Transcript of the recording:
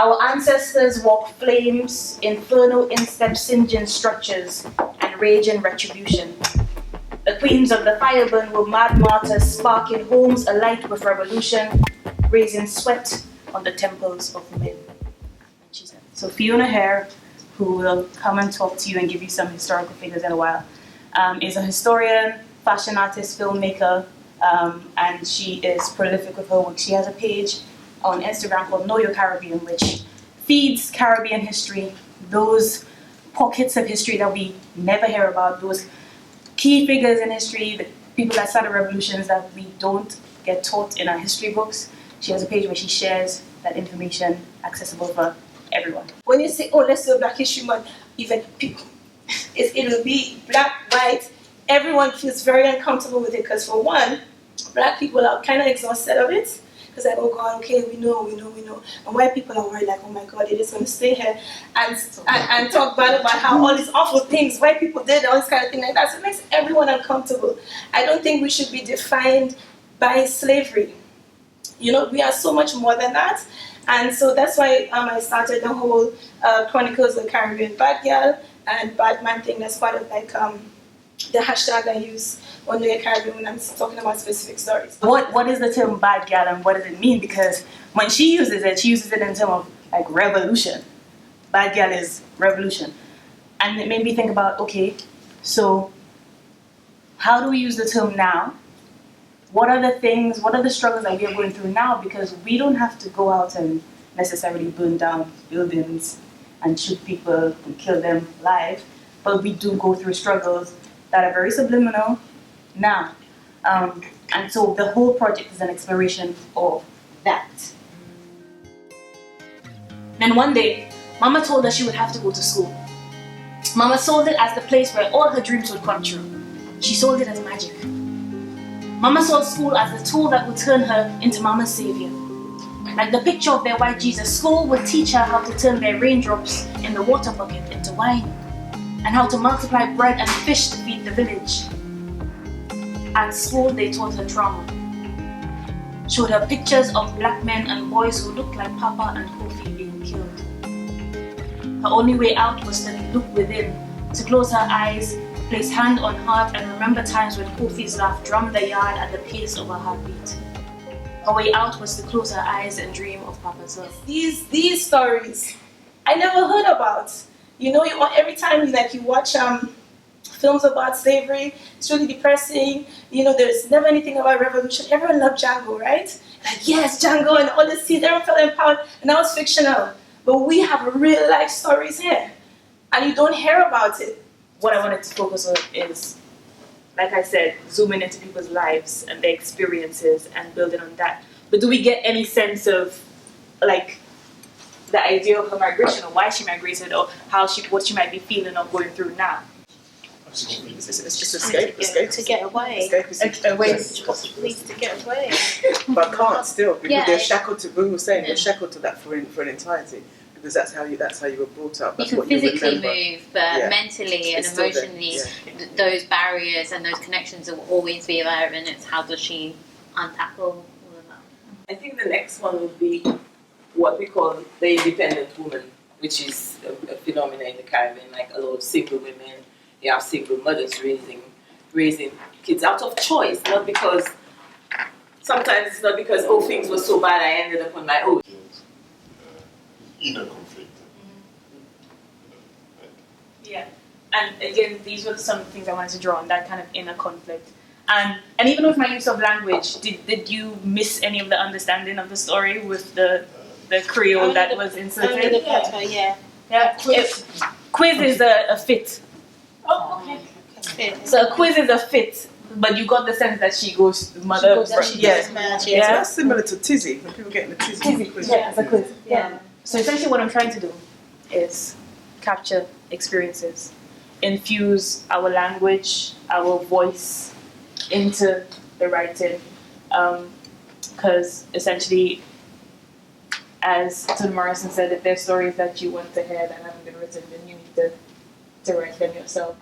Our ancestors walked flames, inferno instep singeing structures, and raging retribution. The queens of the fire burn were mad martyrs, sparking homes alight with revolution, raising sweat on the temples of men. So Fiona Hare, who will come and talk to you and give you some historical figures in a while, is a historian, fashion artist, filmmaker, and she is prolific with her work. She has a page on Instagram called Know Your Caribbean, which feeds Caribbean history, those pockets of history that we never hear about, those key figures in history, the people that started revolutions that we don't get taught in our history books. She has a page where she shares that information accessible for everyone. When you say, oh, let's do a Black History Month, even people, it'll be black, white, everyone feels very uncomfortable with it because for one, black people are kind of exhausted of it. Because like, oh God, okay, we know. And white people are worried like, oh my God, it is going to stay here and talk bad about how all these awful things white people did, all this kind of thing like that. So it makes everyone uncomfortable. I don't think we should be defined by slavery. You know, we are so much more than that. And so that's why I started the whole Chronicles of the Caribbean Bad Girl and Bad Man thing. That's part of like the hashtag I use on the Caribbean when I'm talking about specific stories. What is the term bad girl and what does it mean? Because when she uses it in terms of like revolution. Bad girl is revolution. And it made me think about, okay, so how do we use the term now? What are the struggles that we are going through now? Because we don't have to go out and necessarily burn down buildings and shoot people and kill them live, but we do go through struggles that are very subliminal now. And so the whole project is an exploration of that. Then one day, Mama told her she would have to go to school. Mama sold it as the place where all her dreams would come true. She sold it as magic. Mama saw school as the tool that would turn her into Mama's savior. Like the picture of their white Jesus, school would teach her how to turn their raindrops in the water bucket into wine, and how to multiply bread and fish to feed the village. At school, they taught her trauma, showed her pictures of black men and boys who looked like Papa and Kofi being killed. Her only way out was to look within, to close her eyes, place hand on heart, and remember times when Kofi's laugh drummed the yard at the pace of her heartbeat. Her way out was to close her eyes and dream of Papa's love. These stories I never heard about. You know, every time you watch films about slavery, it's really depressing. You know, there's never anything about revolution. Everyone loved Django, right? Like, yes, Django and all this scenes, everyone felt empowered, and that was fictional. But we have real life stories here, and you don't hear about it. What I wanted to focus on is, like I said, zooming into people's lives and their experiences and building on that. But do we get any sense of, like, the idea of her migration, or why she migrated, or what she might be feeling or going through now? It's just escape. To get away. To get away. But can't still, because they're shackled to, we were saying, they're shackled to that for an entirety. Because that's how you were brought up. That's you can what physically you move, but mentally and emotionally, those barriers and those connections will always be there, and it's how does she untackle all of that? I think the next one would be what we call the independent woman, which is a phenomenon in the Caribbean. Like a lot of single women, you have single mothers raising kids out of choice, not because, sometimes it's not because, oh, things were so bad I ended up on my own. Inner conflict. Yeah, and again, these were some things I wanted to draw on, that kind of inner conflict. And even with my use of language, did you miss any of the understanding of the story with the Creole that was inserted? Yeah. Quiz is a fit. Oh, okay. So a quiz is a fit, but you got the sense that she goes mother. So that's similar to Tizzy, when people get in the Tizzy quiz. Yeah, it's a quiz. Yeah. So essentially what I'm trying to do is capture experiences, infuse our language, our voice into the writing, because essentially, as Toni Morrison said, if there's stories that you want to hear that haven't been written, then you need to write them yourself.